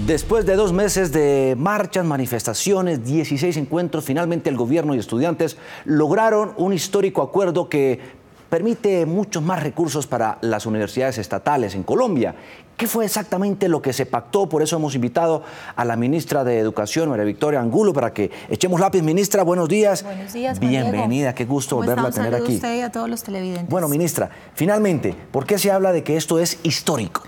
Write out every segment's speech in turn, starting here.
Después de 2 meses de marchas, manifestaciones, 16 encuentros, finalmente el gobierno y estudiantes lograron un histórico acuerdo que permite muchos más recursos para las universidades estatales en Colombia. ¿Qué fue exactamente lo que se pactó? Por eso hemos invitado a la ministra de Educación, María Victoria Angulo, para que echemos lápiz. Ministra, buenos días. Buenos días, Juan Bienvenida, Diego. Qué gusto volverla a tener aquí. A usted y a todos los televidentes. Bueno, ministra, finalmente, ¿por qué se habla de que esto es histórico?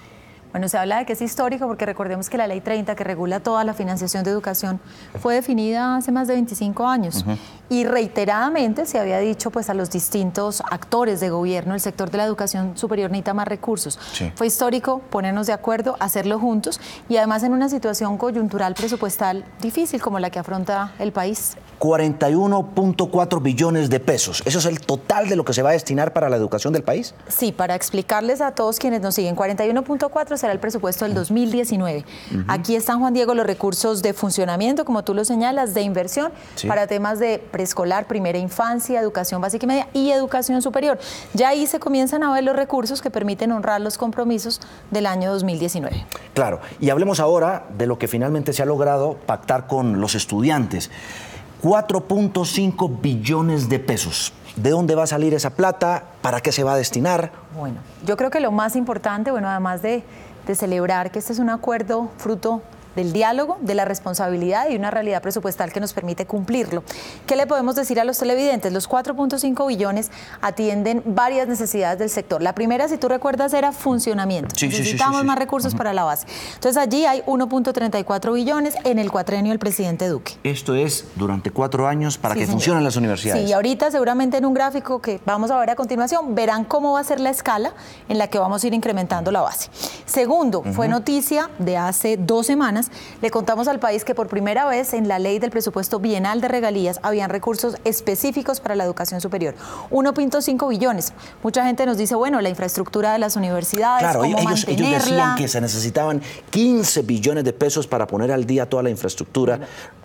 Bueno, se habla de que es histórico porque recordemos que la Ley 30, que regula toda la financiación de educación, fue definida hace más de 25 años. Y reiteradamente se había dicho pues, a los distintos actores de gobierno, el sector de la educación superior necesita más recursos. Sí. Fue histórico ponernos de acuerdo, hacerlo juntos y además en una situación coyuntural presupuestal difícil como la que afronta el país. 41.4 billones de pesos. ¿Eso es el total de lo que se va a destinar para la educación del país? Sí, para explicarles a todos quienes nos siguen, 41.4 será el presupuesto del 2019. Aquí están, Juan Diego, los recursos de funcionamiento, como tú lo señalas, de inversión, sí, para temas de preescolar, primera infancia, educación básica y media y educación superior. Ya ahí se comienzan a ver los recursos que permiten honrar los compromisos del año 2019. Claro, y hablemos ahora de lo que finalmente se ha logrado pactar con los estudiantes. 4.5 billones de pesos. ¿De dónde va a salir esa plata? ¿Para qué se va a destinar? Bueno, yo creo que lo más importante, bueno, además de celebrar que este es un acuerdo fruto del diálogo, de la responsabilidad y una realidad presupuestal que nos permite cumplirlo. ¿Qué le podemos decir a los televidentes? Los 4.5 billones atienden varias necesidades del sector. La primera, si tú recuerdas, era funcionamiento. Sí, necesitamos más recursos para la base. Entonces allí hay 1.34 billones en el cuatrenio del presidente Duque. Esto es durante 4 años para que funcionen las universidades. Sí, y ahorita seguramente en un gráfico que vamos a ver a continuación, verán cómo va a ser la escala en la que vamos a ir incrementando la base. Segundo, fue noticia de hace 2 semanas, le contamos al país que por primera vez en la ley del presupuesto bienal de regalías habían recursos específicos para la educación superior. 1.5 billones. Mucha gente nos dice, bueno, la infraestructura de las universidades, claro, cómo ellos decían que se necesitaban 15 billones de pesos para poner al día toda la infraestructura.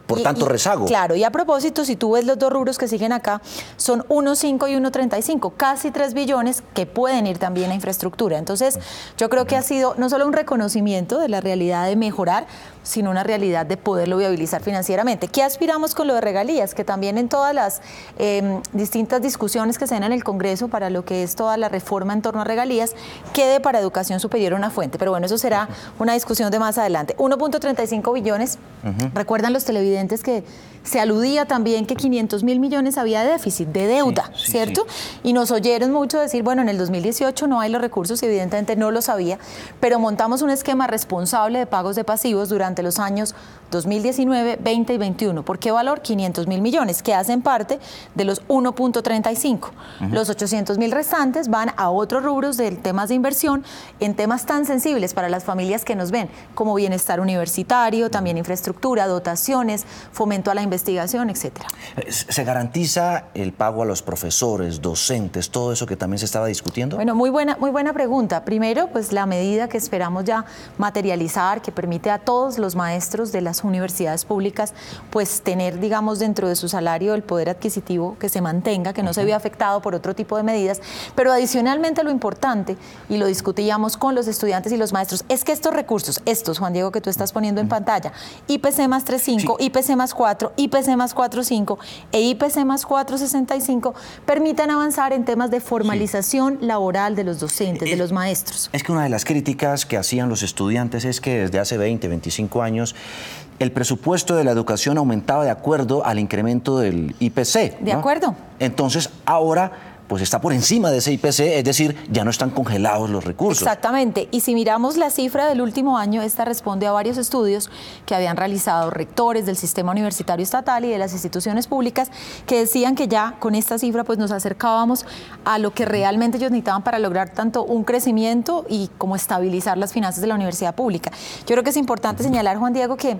Por tanto, rezago. Claro, y a propósito, si tú ves los 2 rubros que siguen acá, son 1.5 y 1.35, casi 3 billones que pueden ir también a infraestructura. Entonces, yo creo que ha sido no solo un reconocimiento de la realidad de mejorar, sino una realidad de poderlo viabilizar financieramente. ¿Qué aspiramos con lo de regalías? Que también en todas las distintas discusiones que se den en el Congreso para lo que es toda la reforma en torno a regalías, quede para educación superior una fuente. Pero bueno, eso será una discusión de más adelante. 1.35 billones, recuerdan los televidentes que se aludía también que 500.000 millones había de déficit, de deuda, ¿cierto? Sí. Y nos oyeron mucho decir, bueno, en el 2018 no hay los recursos, evidentemente no lo sabía, pero montamos un esquema responsable de pagos de pasivos durante los años 2019, 20 y 21. ¿Por qué valor? 500.000 millones, que hacen parte de los 1.35. Los 800.000 restantes van a otros rubros de temas de inversión en temas tan sensibles para las familias que nos ven, como bienestar universitario, también infraestructura, dotaciones, fomento a la investigación, etcétera. ¿Se garantiza el pago a los profesores, docentes, todo eso que también se estaba discutiendo? Bueno, muy buena pregunta. Primero, pues la medida que esperamos ya materializar, que permite a todos los maestros de las universidades públicas, pues tener, digamos, dentro de su salario el poder adquisitivo que se mantenga, que no se vea afectado por otro tipo de medidas. Pero adicionalmente lo importante, y lo discutíamos con los estudiantes y los maestros, es que estos recursos, Juan Diego, que tú estás poniendo en pantalla, IPC más 3.5, IPC más 4, IPC más 4.5 e IPC más 4.65 permitan avanzar en temas de formalización laboral de los docentes, de los maestros. Es que una de las críticas que hacían los estudiantes es que desde hace 20, 25 años el presupuesto de la educación aumentaba de acuerdo al incremento del IPC. De acuerdo. Entonces, ahora pues está por encima de ese IPC, es decir, ya no están congelados los recursos. Exactamente, y si miramos la cifra del último año, esta responde a varios estudios que habían realizado rectores del sistema universitario estatal y de las instituciones públicas, que decían que ya con esta cifra pues nos acercábamos a lo que realmente ellos necesitaban para lograr tanto un crecimiento y como estabilizar las finanzas de la universidad pública. Yo creo que es importante señalar, Juan Diego, que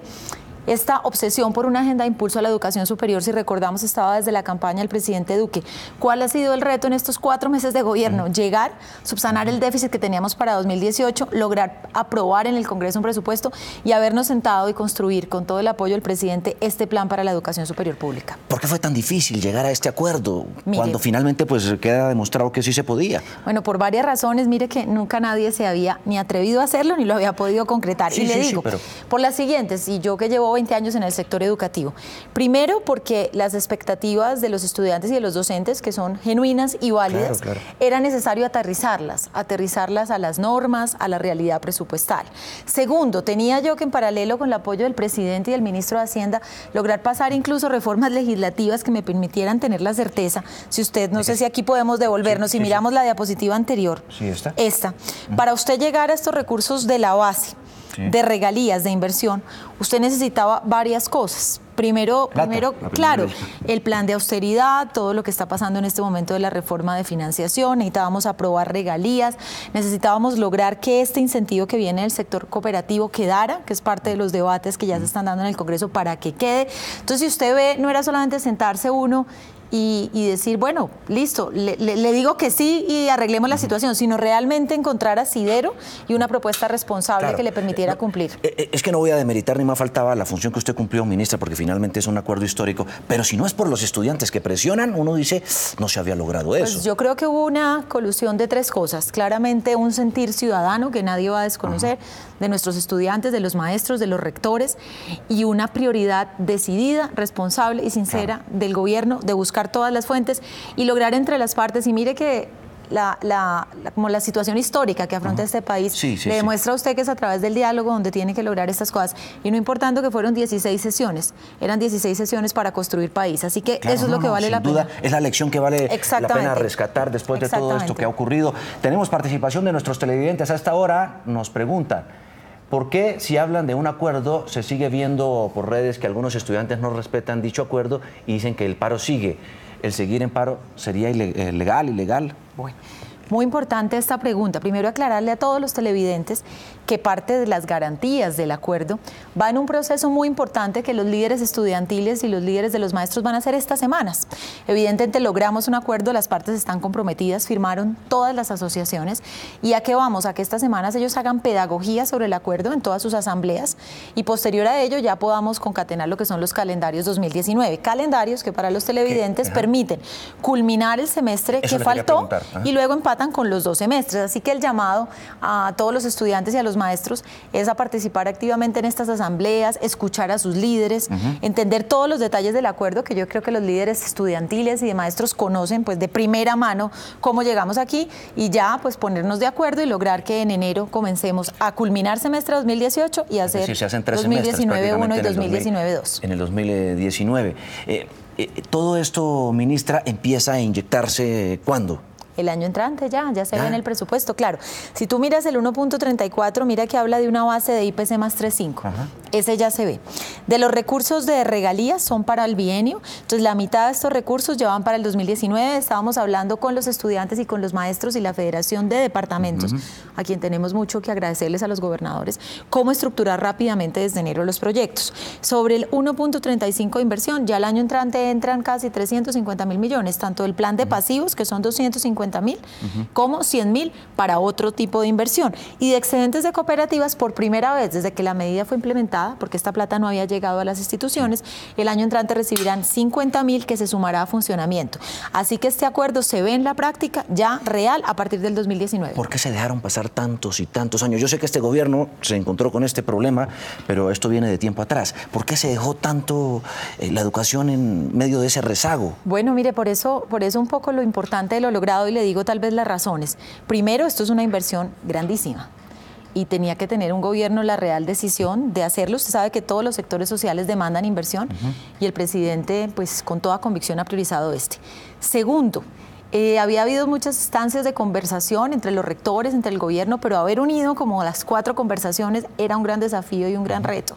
esta obsesión por una agenda de impulso a la educación superior, si recordamos, estaba desde la campaña del presidente Duque. ¿Cuál ha sido el reto en estos 4 meses de gobierno? Llegar, subsanar el déficit que teníamos para 2018, lograr aprobar en el Congreso un presupuesto y habernos sentado y construir con todo el apoyo del presidente este plan para la educación superior pública. ¿Por qué fue tan difícil llegar a este acuerdo cuando finalmente pues queda demostrado que sí se podía? Bueno, por varias razones. Mire que nunca nadie se había ni atrevido a hacerlo ni lo había podido concretar. Sí, y le digo, pero... por las siguientes, y yo que llevo 20 años en el sector educativo. Primero, porque las expectativas de los estudiantes y de los docentes, que son genuinas y válidas, era necesario aterrizarlas a las normas, a la realidad presupuestal. Segundo, tenía yo que en paralelo con el apoyo del presidente y del ministro de Hacienda, lograr pasar incluso reformas legislativas que me permitieran tener la certeza, si usted, no sé si aquí podemos devolvernos, si miramos la diapositiva anterior, esta, para usted llegar a estos recursos de la base, de regalías, de inversión, usted necesitaba varias cosas. Primero, claro, el plan de austeridad, todo lo que está pasando en este momento de la reforma de financiación, necesitábamos aprobar regalías, necesitábamos lograr que este incentivo que viene del sector cooperativo quedara, que es parte de los debates que ya se están dando en el Congreso para que quede. Entonces, si usted ve, no era solamente sentarse uno y decir, bueno, listo, le digo que sí y arreglemos la situación, sino realmente encontrar asidero y una propuesta responsable que le permitiera cumplir. Es que no voy a demeritar, ni más faltaba la función que usted cumplió, ministra, porque finalmente es un acuerdo histórico, pero si no es por los estudiantes que presionan, uno dice, no se había logrado eso. Pues yo creo que hubo una colusión de 3 cosas. Claramente un sentir ciudadano que nadie va a desconocer, de nuestros estudiantes, de los maestros, de los rectores, y una prioridad decidida, responsable y sincera del gobierno de buscar todas las fuentes y lograr entre las partes. Y mire que como la situación histórica que afronta este país le demuestra a usted que es a través del diálogo donde tiene que lograr estas cosas. Y no importando que fueron 16 sesiones, eran 16 sesiones para construir país. Así que eso es lo que vale la pena. Sin duda, es la lección que vale la pena rescatar después de todo esto que ha ocurrido. Tenemos participación de nuestros televidentes. A esta hora nos preguntan, ¿por qué si hablan de un acuerdo se sigue viendo por redes que algunos estudiantes no respetan dicho acuerdo y dicen que el paro sigue? ¿El seguir en paro sería ilegal? Bueno, muy importante esta pregunta. Primero, aclararle a todos los televidentes que parte de las garantías del acuerdo va en un proceso muy importante que los líderes estudiantiles y los líderes de los maestros van a hacer estas semanas. Evidentemente logramos un acuerdo, las partes están comprometidas, firmaron todas las asociaciones. ¿Y a qué vamos? A que estas semanas ellos hagan pedagogía sobre el acuerdo en todas sus asambleas y posterior a ello ya podamos concatenar lo que son los calendarios 2019. Calendarios que para los televidentes permiten culminar el semestre que faltó y luego empatan con los 2 semestres. Así que el llamado a todos los estudiantes y a los maestros es a participar activamente en estas asambleas, escuchar a sus líderes, entender todos los detalles del acuerdo, que yo creo que los líderes estudiantiles y de maestros conocen pues de primera mano cómo llegamos aquí, y ya pues ponernos de acuerdo y lograr que en enero comencemos a culminar semestre 2018 y hacer 2019-1 y 2019-2. En el 2019. Todo esto, ministra, empieza a inyectarse ¿cuándo? El año entrante ya se ve en el presupuesto, claro. Si tú miras el 1.34, mira que habla de una base de IPC más 3.5. Ese ya se ve. De los recursos de regalías son para el bienio, entonces la mitad de estos recursos ya van para el 2019. Estábamos hablando con los estudiantes y con los maestros y la Federación de Departamentos, a quien tenemos mucho que agradecerles a los gobernadores, cómo estructurar rápidamente desde enero los proyectos. Sobre el 1.35 de inversión, ya el año entrante entran casi 350.000 millones, tanto del plan de pasivos, que son 250.000, como 100.000 para otro tipo de inversión. Y de excedentes de cooperativas, por primera vez desde que la medida fue implementada, porque esta plata no había llegado a las instituciones, el año entrante recibirán 50.000 que se sumará a funcionamiento. Así que este acuerdo se ve en la práctica ya real a partir del 2019. ¿Por qué se dejaron pasar tantos y tantos años? Yo sé que este gobierno se encontró con este problema, pero esto viene de tiempo atrás. ¿Por qué se dejó tanto la educación en medio de ese rezago? Bueno, mire, por eso un poco lo importante de lo logrado, y le digo tal vez las razones. Primero, esto es una inversión grandísima y tenía que tener un gobierno la real decisión de hacerlo. Usted sabe que todos los sectores sociales demandan inversión y el presidente, pues con toda convicción, ha priorizado este. Segundo, había habido muchas instancias de conversación entre los rectores, entre el gobierno, pero haber unido como las 4 conversaciones era un gran desafío y un gran reto.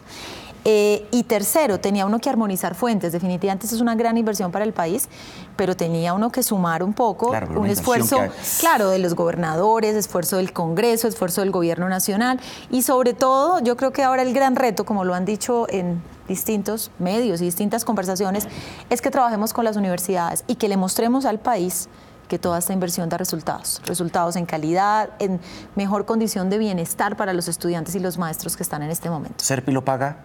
Y tercero, tenía uno que armonizar fuentes. Definitivamente esto es una gran inversión para el país, pero tenía uno que sumar un poco, un esfuerzo, claro, de los gobernadores, esfuerzo del Congreso, esfuerzo del gobierno nacional, y sobre todo, yo creo que ahora el gran reto, como lo han dicho en distintos medios y distintas conversaciones, es que trabajemos con las universidades y que le mostremos al país que toda esta inversión da resultados, resultados en calidad, en mejor condición de bienestar para los estudiantes y los maestros que están en este momento. ¿Serpi lo paga?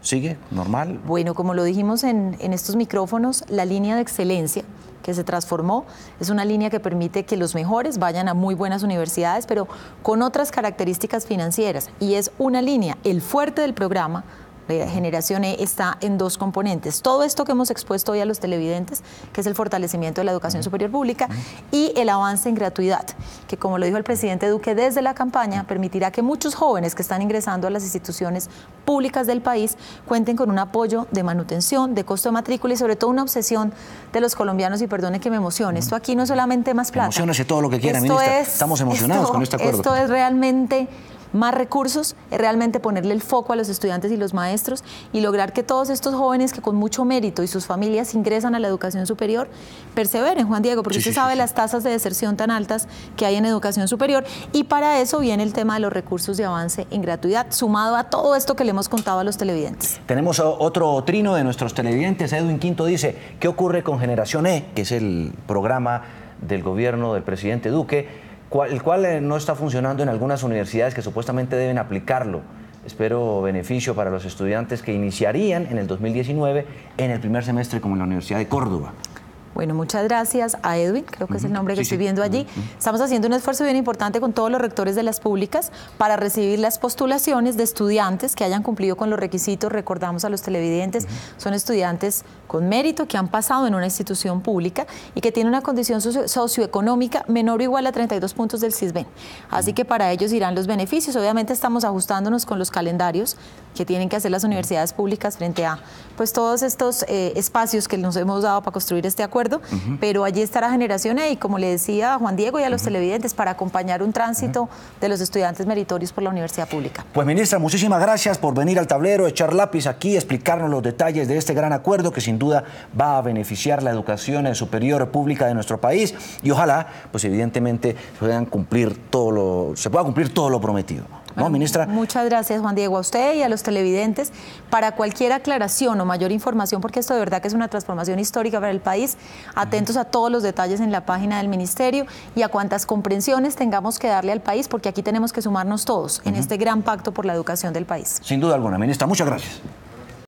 ¿Sigue? ¿Normal? Bueno, como lo dijimos en estos micrófonos, la línea de excelencia que se transformó es una línea que permite que los mejores vayan a muy buenas universidades, pero con otras características financieras. Y es una línea, el fuerte del programa Generación E está en dos componentes. Todo esto que hemos expuesto hoy a los televidentes, que es el fortalecimiento de la educación superior pública, y el avance en gratuidad, que como lo dijo el presidente Duque desde la campaña, permitirá que muchos jóvenes que están ingresando a las instituciones públicas del país cuenten con un apoyo de manutención, de costo de matrícula y sobre todo una obsesión de los colombianos, y perdone que me emocione, esto aquí no es solamente más plata. Emociónese todo lo que quiera, ministra. Estamos emocionados con este acuerdo. Esto es realmente más recursos, es realmente ponerle el foco a los estudiantes y los maestros y lograr que todos estos jóvenes que con mucho mérito y sus familias ingresan a la educación superior perseveren, Juan Diego, porque usted sabe las tasas de deserción tan altas que hay en educación superior, y para eso viene el tema de los recursos de avance en gratuidad, sumado a todo esto que le hemos contado a los televidentes. Tenemos otro trino de nuestros televidentes. Edwin Quinto dice, ¿qué ocurre con Generación E?, que es el programa del gobierno del presidente Duque, el cual no está funcionando en algunas universidades que supuestamente deben aplicarlo. Espero beneficio para los estudiantes que iniciarían en el 2019 en el primer semestre, como en la Universidad de Córdoba. Bueno, muchas gracias a Edwin, creo que es el nombre que estoy viendo allí. Estamos haciendo un esfuerzo bien importante con todos los rectores de las públicas para recibir las postulaciones de estudiantes que hayan cumplido con los requisitos. Recordamos a los televidentes, son estudiantes con mérito que han pasado en una institución pública y que tienen una condición socioeconómica menor o igual a 32 puntos del CISBEN. Así que para ellos irán los beneficios. Obviamente estamos ajustándonos con los calendarios que tienen que hacer las universidades públicas frente a pues todos estos espacios que nos hemos dado para construir este acuerdo, pero allí estará Generación E y, como le decía a Juan Diego y a los televidentes, para acompañar un tránsito de los estudiantes meritorios por la universidad pública. Pues, ministra, muchísimas gracias por venir al tablero, echar lápiz aquí, explicarnos los detalles de este gran acuerdo que sin duda va a beneficiar la educación superior pública de nuestro país, y ojalá, pues evidentemente, se pueda cumplir todo lo prometido. ¿No, ministra? Muchas gracias, Juan Diego, a usted y a los televidentes. Para cualquier aclaración o mayor información, porque esto de verdad que es una transformación histórica para el país, atentos a todos los detalles en la página del Ministerio y a cuantas comprensiones tengamos que darle al país, porque aquí tenemos que sumarnos todos en este gran pacto por la educación del país. Sin duda alguna, ministra, muchas gracias.